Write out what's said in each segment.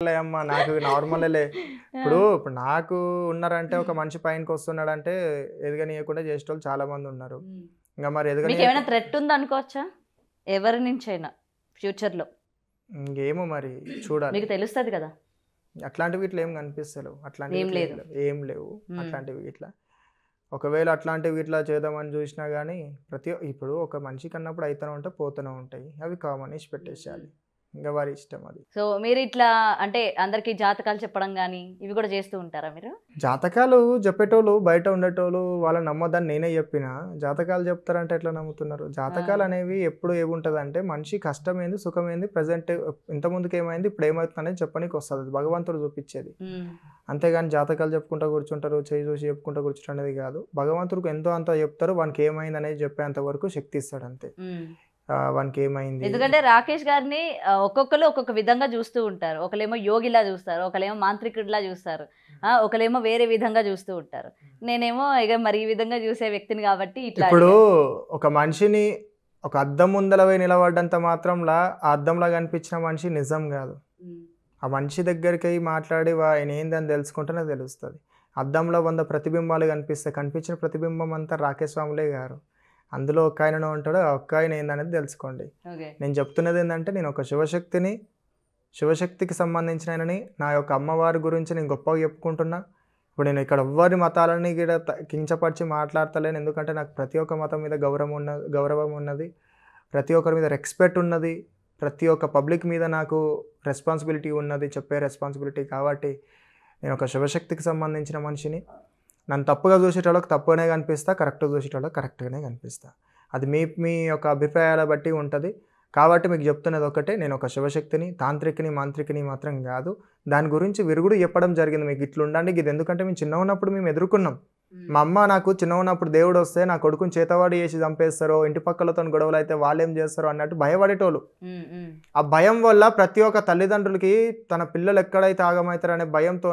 అమ్మా నాకు నార్మలే. ఇప్పుడు ఇప్పుడు నాకు ఉన్నారంటే ఒక మనిషి పైనకొస్తున్నాడంటే ఎదగనీయకుండా చేసేటోళ్ళు చాలా మంది ఉన్నారు. ఇంక మరి మీకేమైనా థ్రెట్ ఉందనుకోవచ్చా? ఎవరి నుంచైనా ఫ్యూచర్‌లో? ఇంకేమో మరి చూడాలి. మీకు తెలుస్తది కదా! అట్లాంటివి ఇట్లా ఏం కనిపిస్తలేవు. అట్లాంటివి ఏం ఇట్లా లేదు. ఏం లేవు. అట్లాంటివి ఇట్లా. ఒకవేళ అట్లాంటివి ఇట్లా చేద్దామని చూసినా గానీ ఇప్పుడు ఒక మనిషికన్నప్పుడు అయితనే ఉంటాయి, పోతూనే ఉంటాయి. అవి కామన్ ఇడిచిపెట్టేసేయాలి. ఇంక వారి ఇష్టం అది. సో, మీరిట్లా అంటే అందరికి జాతకాలు చెప్పడం గాని, ఇవి కూడా చేస్తూ ఉంటారా మీరు? జాతకాలు చెప్పేటోళ్ళు బయట ఉండేటోళ్ళు వాళ్ళని నమ్మొద్దని నేనే చెప్పినా. జాతకాలు చెప్తారంటే ఎట్లా నమ్ముతున్నారు? జాతకాలు అనేవి ఎప్పుడు ఏముంటదంటే మనిషి కష్టమేంది, సుఖమేంది, ప్రెజెంట్ ఇంతకుముందుకు ఏమైంది, ఇప్పుడు ఏమవుతుందనేది చెప్పనీకి వస్తది. అది భగవంతుడు చూపిచ్చేది. అంతేగాని జాతకాలు చెప్పుకుంటా కూర్చుంటారు, చేయి చూసి చెప్పుకుంటా కూర్చుంటారు అనేది కాదు. భగవంతుడికి ఎంతో అంత చెప్తారు. వానికి ఏమైంది అనేది చెప్పేంత వరకు శక్తి ఇస్తాడు అంతే. వానికి ఏమైంది. ఎందుకంటే రాకేష్ గారిని ఒక్కొక్కరు ఒక్కొక్క విధంగా చూస్తూ ఉంటారు. ఒకళ్ళేమో యోగిలా చూస్తారు, ఒకళ్ళేమో మాంత్రికుడిలా చూస్తారు, ఒకళ్ళేమో వేరే విధంగా చూస్తూ ఉంటారు. నేనేమో ఇక మరి ఈ విధంగా చూసే వ్యక్తిని కాబట్టి ఇట్లా. ఇప్పుడు ఒక మనిషిని ఒక అద్దం ముందల పోయి నిలబడ్డంత మాత్రంలా ఆ అద్దంలా కనిపించిన మనిషి నిజం కాదు. ఆ మనిషి దగ్గరికి మాట్లాడి ఆయన ఏందని తెలుసుకుంటేనే తెలుస్తుంది. అద్దంలో 100 ప్రతిబింబాలు కనిపిస్తాయి. కనిపించిన ప్రతిబింబం అంతా రాకేష్ స్వాములే గారు. అందులో ఒక్క ఆయననే ఉంటాడు. ఆ ఒక్క ఆయన ఏందనేది తెలుసుకోండి. నేను చెప్తున్నది ఏంటంటే నేను ఒక శివశక్తికి సంబంధించిన ఆయనని, నా యొక్క అమ్మవారి గురించి నేను గొప్పగా చెప్పుకుంటున్నా. ఇప్పుడు నేను ఇక్కడ ఎవ్వరి మతాలని కూడా కించపరిచి మాట్లాడతలేను. ఎందుకంటే నాకు ప్రతి ఒక్క మతం మీద గౌరవం ఉన్నది. ప్రతి ఒక్కరి మీద రెస్పెక్ట్ ఉన్నది. ప్రతి ఒక్క పబ్లిక్ మీద నాకు రెస్పాన్సిబిలిటీ ఉన్నది, చెప్పే రెస్పాన్సిబిలిటీ. కాబట్టి నేను ఒక శివశక్తికి సంబంధించిన మనిషిని. నన్ను తప్పుగా చూసేటోళ్ళకి తప్పుగానే కనిపిస్తా, కరెక్ట్గా చూసేటోళ్ళకి కరెక్ట్గానే కనిపిస్తా. అది మీ యొక్క అభిప్రాయాల బట్టి ఉంటుంది. కాబట్టి మీకు చెప్తున్నది ఒకటే, నేను ఒక శివశక్తిని, తాంత్రికిని, మాంత్రికిని మాత్రం కాదు. దాని గురించి విరుగుడు చెప్పడం జరిగింది. మీకు ఇట్లా ఉండండి ఇది. ఎందుకంటే మేము చిన్న ఉన్నప్పుడు మేము ఎదుర్కొన్నాం. మా అమ్మ నాకు చిన్న ఉన్నప్పుడు దేవుడు వస్తే నా కొడుకుని చేతవాడి చేసి చంపేస్తారో, ఇంటి పక్కలతో గొడవలు అయితే వాళ్ళేం చేస్తారో అన్నట్టు భయపడేటోళ్ళు. ఆ భయం వల్ల ప్రతి ఒక్క తల్లిదండ్రులకి తన పిల్లలు ఎక్కడైతే ఆగమవుతారు అనే భయంతో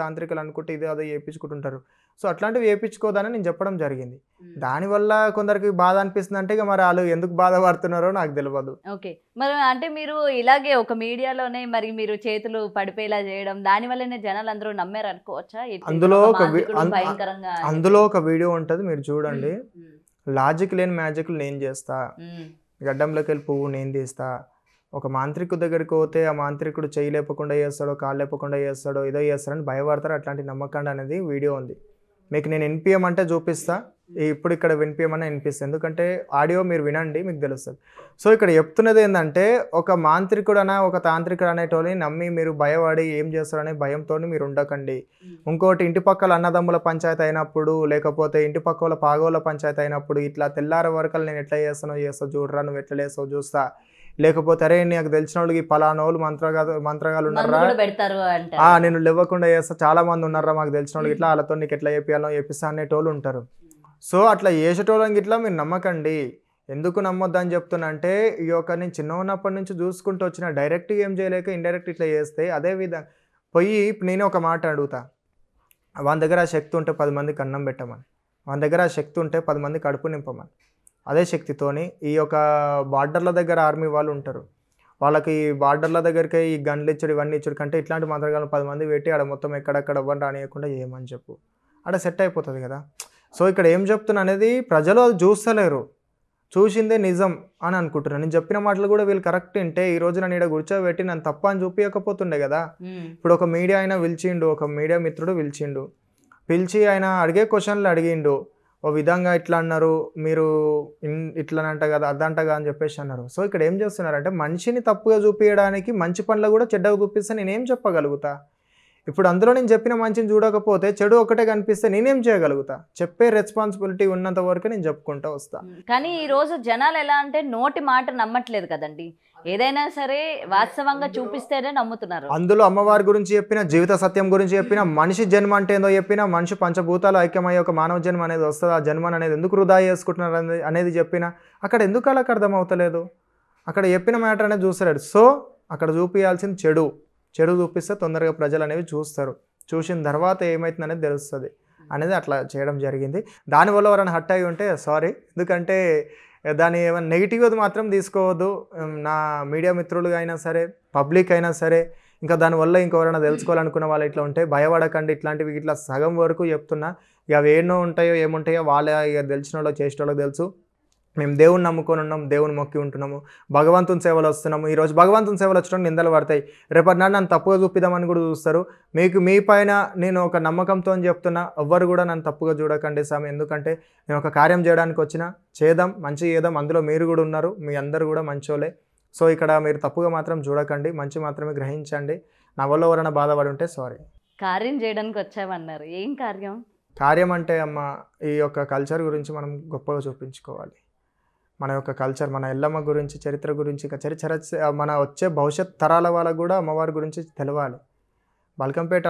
తాంత్రికులు అనుకుంటే ఇది అదే చేయించుకుంటుంటారు. సో అట్లాంటివి చేయించుకోదని నేను చెప్పడం జరిగింది. దానివల్ల కొందరికి బాధ అనిపిస్తుంది అంటే ఇక మరి వాళ్ళు ఎందుకు బాధపడుతున్నారో నాకు తెలియదు. ఓకే, మరి అంటే మీరు ఇలాగే ఒక మీడియాలోనే మరి మీరు చేతులు పడిపోయేలా చేయడం, దాని వల్లనే జనాలు అందరూ నమ్మారు అనుకోవచ్చా? అందులో ఒక వీడియో ఉంటుంది, మీరు చూడండి. లాజిక్ లేని మ్యాజిక్ నేను చేస్తా, గడ్డంలోకి వెళ్ళి పువ్వు నేను తీస్తా. ఒక మాంత్రికుడి దగ్గరికి పోతే ఆ మాంత్రికుడు చేయి లేపకుండా చేస్తాడో, కాళ్ళు లేపకుండా చేస్తాడో, ఏదో చేస్తాడని భయపడతారు. అట్లాంటి నమ్మకండి అనేది వీడియో ఉంది. మీకు నేను వినిపించమంటే చూపిస్తా. ఇప్పుడు ఇక్కడ వినిపించమని వినిపిస్తాను, ఎందుకంటే ఆడియో మీరు వినండి, మీకు తెలుస్తుంది. సో ఇక్కడ చెప్తున్నది ఏంటంటే, ఒక మాంత్రికుడనా ఒక తాంత్రికుడు అనేటోని నమ్మి మీరు భయపడి ఏం చేస్తారనే భయంతో మీరు ఉండకండి. ఇంకోటి, ఇంటి పక్కల అన్నదమ్ముల పంచాయతీ అయినప్పుడు, లేకపోతే ఇంటి పక్కల పాగోళ్ళ పంచాయతీ అయినప్పుడు ఇట్లా తెల్లార వరకలు నేను ఎట్లా చేస్తావు చూడరా, నువ్వు ఎట్లా చేస్తావు చూస్తా. లేకపోతే అరే నాకు తెలిసిన వాళ్ళకి పలానా వాళ్ళు మంత్రగాలు ఉన్నారా, నేను లేవకుండా చేస్తా, చాలా మంది ఉన్నారా మాకు తెలిసిన వాళ్ళకి, ఇట్లా వాళ్ళతో నీకు ఎట్లా చేపియాలో చేపిస్తా అనేటోళ్ళు ఉంటారు. సో అట్లా చేసేటోళ్ళకి ఇట్లా మీరు నమ్మకండి. ఎందుకు నమ్మొద్దని చెప్తున్నా అంటే, ఈ యొక్క నేను చిన్న ఉన్నప్పటి నుంచి చూసుకుంటూ వచ్చిన, డైరెక్ట్గా ఏం చేయలేక ఇండైరెక్ట్ ఇట్లా చేస్తే అదే విధంగా పోయి నేను ఒక మాట అడుగుతా. వాని దగ్గర ఆ శక్తి ఉంటే 10 మందికి అన్నం పెట్టమని, వాని దగ్గర ఆ శక్తి ఉంటే 10 మంది కడుపు నింపమని. అదే శక్తితోని ఈ యొక్క బార్డర్ల దగ్గర ఆర్మీ వాళ్ళు ఉంటారు, వాళ్ళకి ఈ బార్డర్ల దగ్గరికి ఈ గన్లు ఇచ్చాడు ఇవన్నీ ఇచ్చాడు కంటే ఇట్లాంటి మంత్రగాలను 10 మంది పెట్టి ఆడ మొత్తం ఎక్కడెక్కడ ఎవ్వరు రానియకుండా చేయమని చెప్పు, ఆడ సెట్ అయిపోతుంది కదా. సో ఇక్కడ ఏం చెప్తున్నా అనేది ప్రజలు అది చూస్తలేరు, చూసిందే నిజం అని అనుకుంటున్నాను. నేను చెప్పిన మాటలు కూడా వీళ్ళు కరెక్ట్ ఉంటే ఈ రోజు నన్ను ఇక్కడ కూర్చోబెట్టి నన్ను తప్ప అని చూపించకపోతుండే కదా. ఇప్పుడు ఒక మీడియా అయినా పిలిచిండు, ఒక మీడియా మిత్రుడు పిలిచి ఆయన అడిగే క్వశ్చన్లు అడిగిండు. ఓ విధంగా ఇట్లా అన్నారు, మీరు ఇట్లనంట కదా అద్దంటగా అని చెప్పేసి అన్నారు. సో ఇక్కడ ఏం చేస్తున్నారంటే, మనిషిని తప్పుగా చూపించడానికి మంచి పనులు కూడా చెడ్డగా చూపిస్తే నేనేం చెప్పగలుగుతా? ఇప్పుడు అందులో నేను చెప్పిన మంచిని చూడకపోతే చెడు ఒకటే కనిపిస్తే నేనేం చేయగలుగుతా? చెప్పే రెస్పాన్సిబిలిటీ ఉన్నంత వరకు నేను చెప్పుకుంటూ వస్తా. కానీ ఈ రోజు జనాలు ఎలా అంటే నోటి మాట నమ్మట్లేదు కదండి, ఏదైనా సరే వాస్తవంగా చూపిస్తేనే నమ్ముతున్నారు. అందులో అమ్మవారి గురించి చెప్పిన, జీవిత సత్యం గురించి చెప్పిన, మనిషి జన్మ అంటే ఏందో చెప్పిన, మనిషి పంచభూతాలు ఐక్యమయ్యే ఒక మానవ జన్మ అనేది వస్తుంది, ఆ జన్మ అనేది ఎందుకు వృధా చేసుకుంటున్నారు అనేది చెప్పిన, అక్కడ ఎందుకు అలాగ అర్థం అవుతలేదు? అక్కడ చెప్పిన మ్యాటర్ అనేది చూస్తలేడు. సో అక్కడ చూపించాల్సింది చెడు చూపిస్తే తొందరగా ప్రజలు అనేవి చూస్తారు. చూసిన తర్వాత ఏమవుతుంది అనేది తెలుస్తుంది అనేది అట్లా చేయడం జరిగింది. దానివల్ల ఎవరైనా హర్ట్ అయ్యి ఉంటే సారీ, ఎందుకంటే దాన్ని ఏమైనా నెగిటివ్ మాత్రం తీసుకోవద్దు. నా మీడియా మిత్రులుగా అయినా సరే, పబ్లిక్ అయినా సరే, ఇంకా దానివల్ల ఇంకెవరైనా తెలుసుకోవాలనుకున్న వాళ్ళు ఇట్లా ఉంటే భయపడకండి. ఇట్లాంటివి ఇట్లా సగం వరకు చెప్తున్నా. ఇక అవి ఎన్నో ఉంటాయో ఏముంటాయో వాళ్ళే ఇక తెలిసిన వాళ్ళకి చేసేటోళ్ళకి తెలుసు. మేము దేవుని నమ్ముకొని ఉన్నాం, దేవుని మొక్కి ఉంటున్నాము, భగవంతుని సేవలు వస్తున్నాము. ఈరోజు భగవంతుని సేవలు వచ్చడం నిందలు పడతాయి, రేపటి నాడు నన్ను తప్పుగా చూపిద్దామని కూడా చూస్తారు. మీ పైన నేను ఒక నమ్మకంతో చెప్తున్నా, ఎవ్వరు కూడా నన్ను తప్పుగా చూడకండి స్వామి. ఎందుకంటే నేను ఒక కార్యం చేయడానికి వచ్చినా, చేద్దాం, మంచి చేద్దాం. అందులో మీరు కూడా ఉన్నారు, మీ అందరూ కూడా మంచోలే. సో ఇక్కడ మీరు తప్పుగా మాత్రం చూడకండి, మంచి మాత్రమే గ్రహించండి. నా వల్ల ఎవరైనా బాధపడి ఉంటే సారీ. కార్యం చేయడానికి వచ్చామన్నారు, ఏం కార్యం? కార్యం అంటే అమ్మ, ఈ యొక్క కల్చర్ గురించి మనం గొప్పగా చూపించుకోవాలి. మన యొక్క కల్చర్, మన ఎల్లమ్మ గురించి, చరిత్ర గురించి, ఇక మన వచ్చే భవిష్యత్ తరాల వాళ్ళకు కూడా అమ్మవారి గురించి తెలవాలి. బల్కంపేట